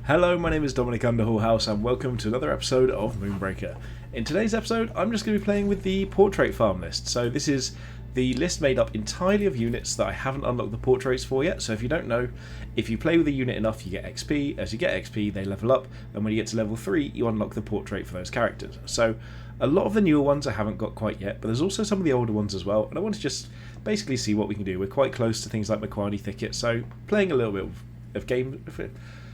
Hello, my name is Dominic Underhallhouse and welcome to another episode of Moonbreaker. In today's episode, I'm just going to be playing with the portrait farm list. So this is the list made up entirely of units that I haven't unlocked the portraits for yet. So if you don't know, if you play with a unit enough, you get XP. As you get XP, they level up, and when you get to level 3, you unlock the portrait for those characters. So a lot of the newer ones I haven't got quite yet, but there's also some of the older ones as well, and I want to just basically see what we can do. We're quite close to things like Macquarie Thicket, so playing a little bit of game...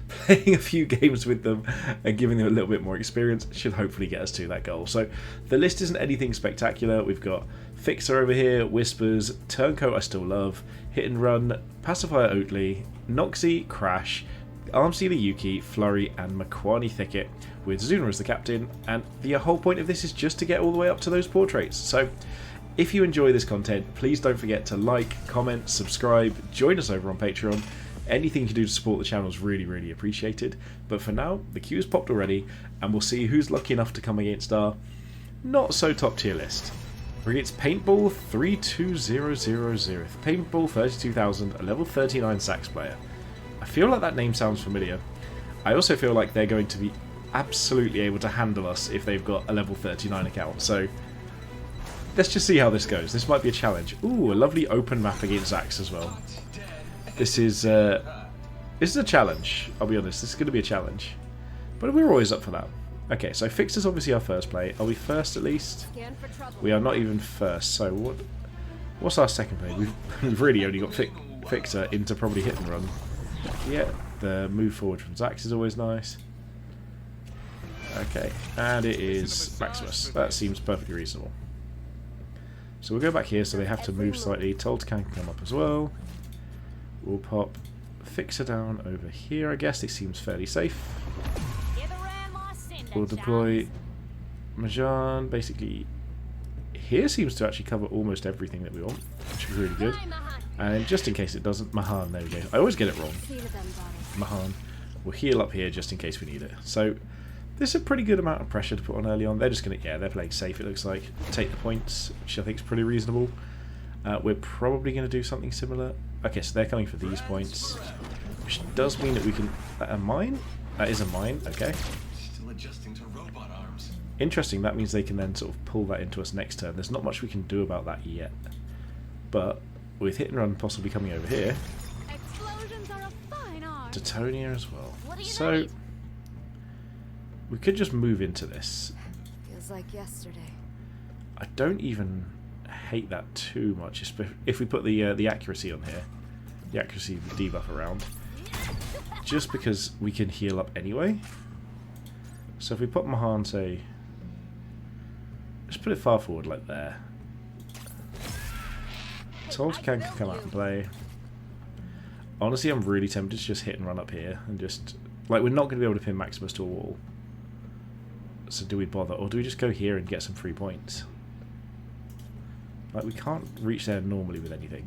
Playing a few games with them and giving them a little bit more experience should hopefully get us to that goal. So the list isn't anything spectacular. We've got Fixer over here, Whispers, Turncoat I still love, Hit and Run, Pacifier Oatley, Noxie, Crash, Armsealer Yuki, Flurry and Macquarie Thicket with Zuna as the captain, and the whole point of this is just to get all the way up to those portraits. So if you enjoy this content, please don't forget to like, comment, subscribe, join us over on Patreon. Anything you can do to support the channel is really, really appreciated. But for now, the queue's popped already, and we'll see who's lucky enough to come against our not so top tier list. We're against Paintball 32000. Paintball 32,000, a level 39 sax player. I feel like that name sounds familiar. I also feel like they're going to be absolutely able to handle us if they've got a level 39 account. So let's just see how this goes. This might be a challenge. Ooh, a lovely open map against Zax as well. This is a challenge, I'll be honest. This is going to be a challenge. But we're always up for that. Okay, so Fixer's obviously our first play. Are we first at least? We are not even first. So what's our second play? We've really only got Fixer into probably Hit and Run. Yeah, the move forward from Zax is always nice. Okay, and it is Maximus. That seems perfectly reasonable. So we'll go back here, so they have to move slightly. Tolta can come up as well. We'll pop Fixer down over here, I guess. It seems fairly safe. We'll deploy Majan. Basically, here seems to actually cover almost everything that we want, which is really good. And just in case it doesn't, Mahan, there we go. I always get it wrong. Mahan. We'll heal up here just in case we need it. So, this is a pretty good amount of pressure to put on early on. They're just going to, yeah, they're playing safe, it looks like. Take the points, which I think is pretty reasonable. We're probably going to do something similar. Okay, so they're coming for these points, which does mean that we can... a mine? That is a mine, okay. Still adjusting to robot arms. Interesting, that means they can then sort of pull that into us next turn. There's not much we can do about that yet. But with Hit and Run possibly coming over here, Explosions are a fine art. Titonia as well. So we could just move into this. Feels like yesterday. I don't even hate that too much if we put the accuracy on here, the accuracy debuff around, just because we can heal up anyway. So if we put Mahan, say, just put it far forward like there. Tolta can come out and play. Honestly, I'm really tempted to just Hit and Run up here and just, like, we're not going to be able to pin Maximus to a wall. So do we bother, or do we just go here and get some free points? Like, we can't reach there normally with anything.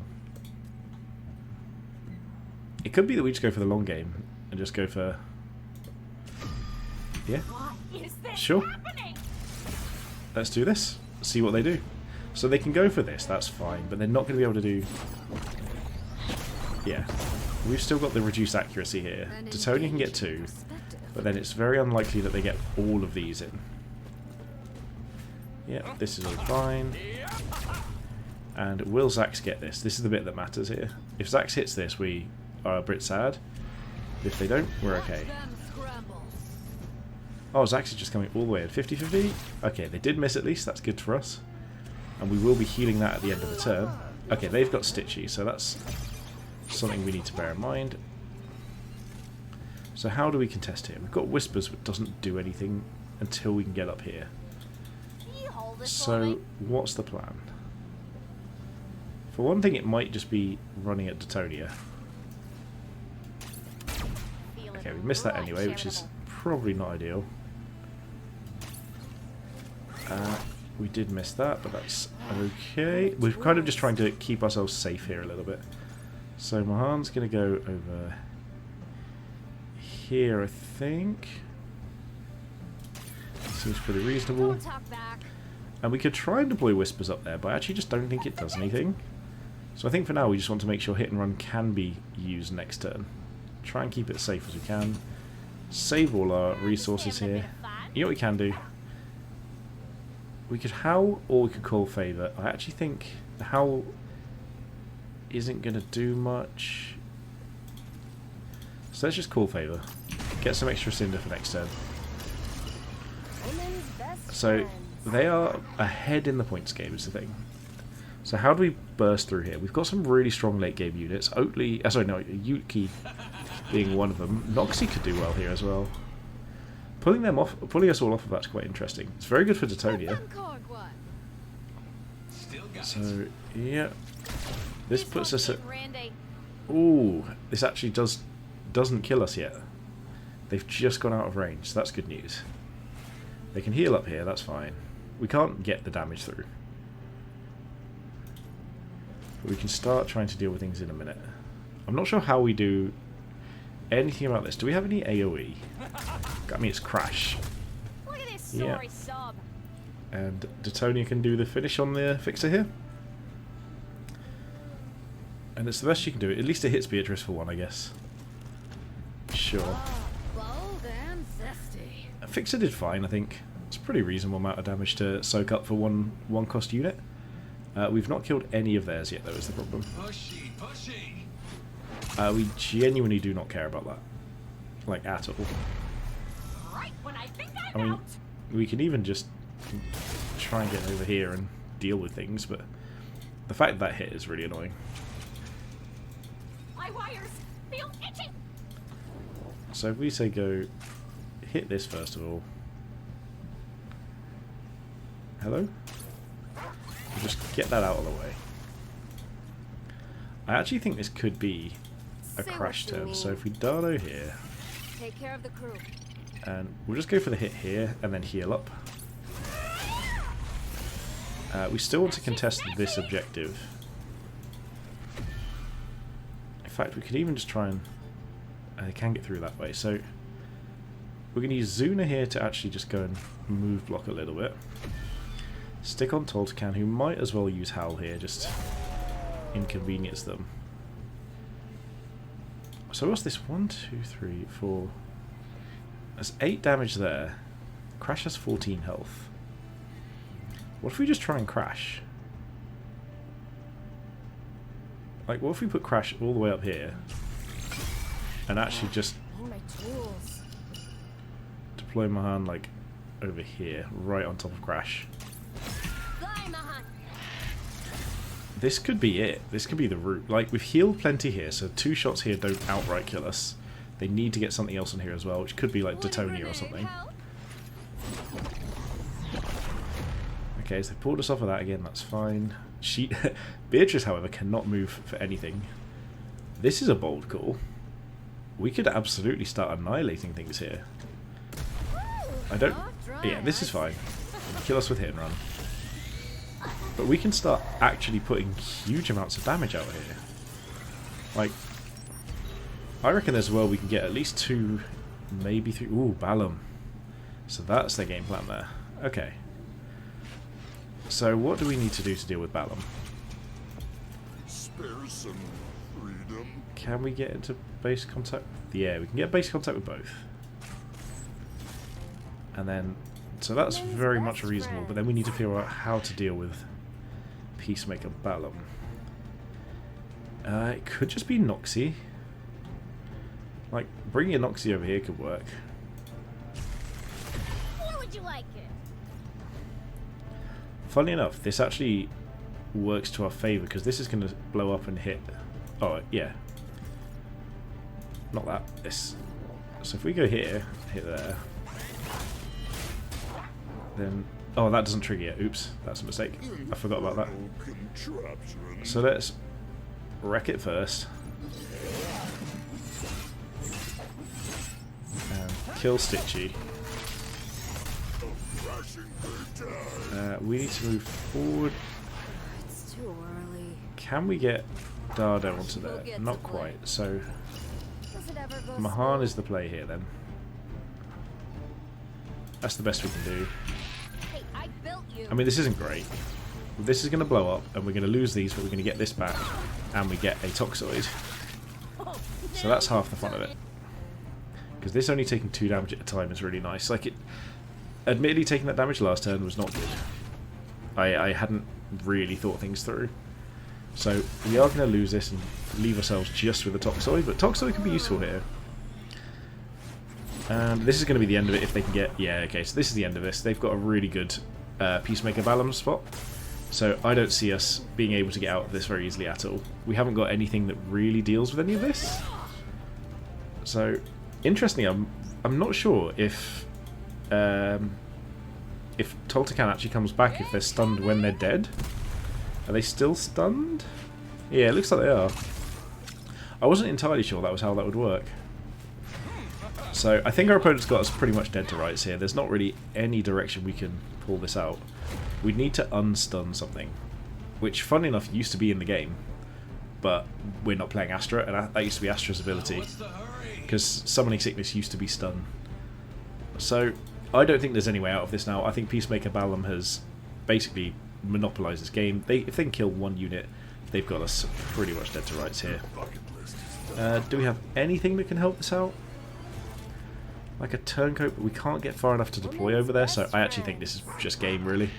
It could be that we just go for the long game and just go for... Yeah. Sure. Let's do this. See what they do. So they can go for this, that's fine, but they're not going to be able to do... Yeah. We've still got the reduced accuracy here. Titonia can get 2, but then it's very unlikely that they get all of these in. Yeah, this is all fine. And will Zax get this? This is the bit that matters here. If Zax hits this, we are a bit sad. If they don't, we're okay. Oh, Zax is just coming all the way at 50-50. Okay, they did miss at least. That's good for us. And we will be healing that at the end of the turn. Okay, they've got Stitchy, so that's something we need to bear in mind. So how do we contest here? We've got Whispers, but doesn't do anything until we can get up here. So what's the plan? For one thing, it might just be running at Titonia. Okay, we missed that anyway, which is probably not ideal. We did miss that, but that's okay. We're kind of just trying to keep ourselves safe here a little bit. So Mahan's going to go over here, I think. Seems pretty reasonable. And we could try and deploy Whispers up there, but I actually just don't think it does anything. So I think for now we just want to make sure Hit and Run can be used next turn. Try and keep it safe as we can. save all our resources here. You know what we can do? We could howl or we could call favour. I actually think the howl isn't going to do much. So let's just call favour. Get some extra cinder for next turn. So they are ahead in the points game is the thing. So how do we burst through here? We've got some really strong late game units. Yuki being one of them. Noxie could do well here as well. Pulling us all off of that's quite interesting. It's very good for Detonia. So yeah, this puts us at. Ooh, this actually doesn't kill us yet. They've just gone out of range, so that's good news. They can heal up here, that's fine. We can't get the damage through. But we can start trying to deal with things in a minute. I'm not sure how we do anything about this. Do we have any AoE? I mean, it's Crash. Look at this Yeah. sorry sub. And Detonia can do the finish on the fixer here. And it's the best you can do. At least it hits Beatrice for one, I guess. Sure. Bold and zesty. Fixer did fine, I think. It's a pretty reasonable amount of damage to soak up for one cost unit. We've not killed any of theirs yet, though, is the problem. Pushy, pushy. We genuinely do not care about that. Like, at all. Right when I think I I'm mean, out. we can even just try and get over here and deal with things, but the fact that hit is really annoying. My wires feel itchy. So if we say go hit this first of all. Hello? We'll just get that out of the way. I actually think this could be a Say crash what you turn. mean. So if we Dardo here, Take care of the crew. and we'll just go for the hit here and then heal up. We still want to contest this objective. In fact, we could even just try and... they can get through that way. So we're going to use Zuna here to actually just go and move block a little bit. Stick on Toltecan, who might as well use Howl here, just inconvenience them. So what's this? 1, 2, 3, 4... There's 8 damage there. Crash has 14 health. What if we just try and Crash? Like, what if we put Crash all the way up here and actually just Need my tools. deploy Mahan, like, over here, right on top of Crash? Fly, Mahan. This could be it. This could be the route. Like, we've healed plenty here, so 2 shots here don't outright kill us. They need to get something else on here as well, which could be like Detonia or something. Okay, so they pulled us off of that again, that's fine. Beatrice, however, cannot move for anything. This is a bold call. We could absolutely start annihilating things here. I don't... Yeah, this is fine. Kill us with hit and run. But we can start actually putting huge amounts of damage out here. Like, I reckon there's a world we can get at least 2, maybe 3... Ooh, Balam. So that's their game plan there. Okay. So what do we need to do to deal with Balam? Spare some freedom. Can we get into base contact? Yeah, we can get base contact with both. And then... So that's very much reasonable, but then we need to figure out how to deal with Peacemaker Balam. It could just be Noxie. Like, bringing a Noxie over here could work. Or would you like it? Funny enough, this actually works to our favour, because this is going to blow up and hit... Oh, yeah. Not that. This. So if we go here, hit there... Then... Oh, that doesn't trigger yet. Oops, that's a mistake. I forgot about that. So let's wreck it first. And kill Stitchy. We need to move forward. It's too early. Can we get Dardo onto We'll there? get Not to play. quite. So Does it ever go Mahan slow? is the play here then. That's the best we can do. Hey, I built you. I mean, this isn't great. This is going to blow up, and we're going to lose these, but we're going to get this back, and we get a Toxoid. So that's half the fun of it. Because this only taking 2 damage at a time is really nice. Like, admittedly, taking that damage last turn was not good. I hadn't really thought things through. So we are going to lose this and leave ourselves just with the Toxoid, but Toxoid can be useful here. And this is going to be the end of it if they can get... Yeah, okay, so this is the end of this. They've got a really good Peacemaker Balam spot. So I don't see us being able to get out of this very easily at all. We haven't got anything that really deals with any of this. So, interestingly, I'm not sure if Toltecan actually comes back if they're stunned when they're dead. Are they still stunned? Yeah, it looks like they are. I wasn't entirely sure that was how that would work. So I think our opponent's got us pretty much dead to rights here. There's not really any direction we can pull this out. We need to unstun something, which, funny enough, used to be in the game, but we're not playing Astra, and that used to be Astra's ability, because Summoning Sickness used to be stun. So I don't think there's any way out of this now. I think Peacemaker Balam has basically monopolised this game. If they can kill one unit, they've got us pretty much dead to rights here. Do we have anything that can help this out? Like a turncoat, but we can't get far enough to deploy over there, so I actually think this is just game, really.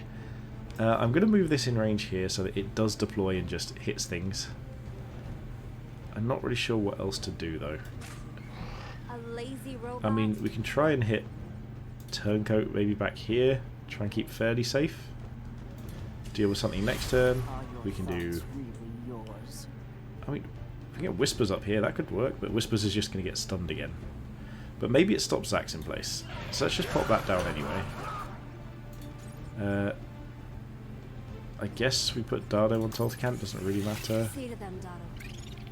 I'm going to move this in range here so that it does deploy and just hits things. I'm not really sure what else to do, though. A lazy robot. I mean, we can try and hit turncoat maybe back here. Try and keep fairly safe. Deal with something next turn. We can do... I mean, if we can get Whispers up here, that could work, but Whispers is just going to get stunned again. But maybe it stops Zax in place. So let's just pop that down anyway. I guess we put Dardo on Toltecan, doesn't really matter.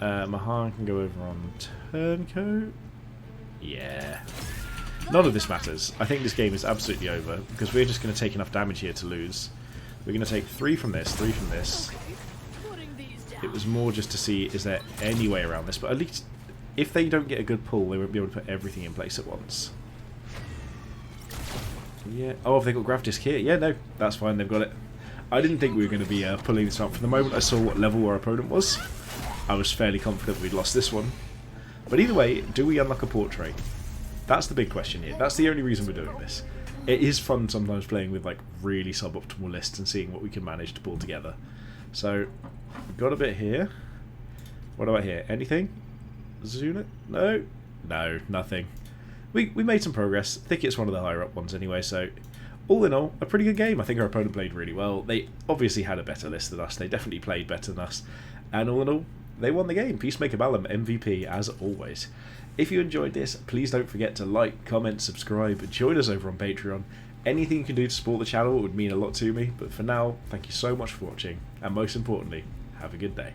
Mahan can go over on Turncoat. Yeah. None of this matters. I think this game is absolutely over, because we're just going to take enough damage here to lose. We're going to take 3 from this, 3 from this. It was more just to see, is there any way around this, but at least... If they don't get a good pull, they won't be able to put everything in place at once. Yeah. Oh, have they got Grav Disc here? Yeah, no. That's fine. They've got it. I didn't think we were going to be pulling this up. From the moment I saw what level our opponent was, I was fairly confident we'd lost this one. But either way, do we unlock a portrait? That's the big question here. That's the only reason we're doing this. It is fun sometimes playing with like really suboptimal lists and seeing what we can manage to pull together. So, we've got a bit here. What about here? Anything? Zunit? No? No, nothing. We made some progress. I think it's one of the higher up ones anyway, so all in all, a pretty good game. I think our opponent played really well. They obviously had a better list than us. They definitely played better than us. And all in all, they won the game. Peacemaker Balam, MVP, as always. If you enjoyed this, please don't forget to like, comment, subscribe, and join us over on Patreon. Anything you can do to support the channel would mean a lot to me. But for now, thank you so much for watching, and most importantly, have a good day.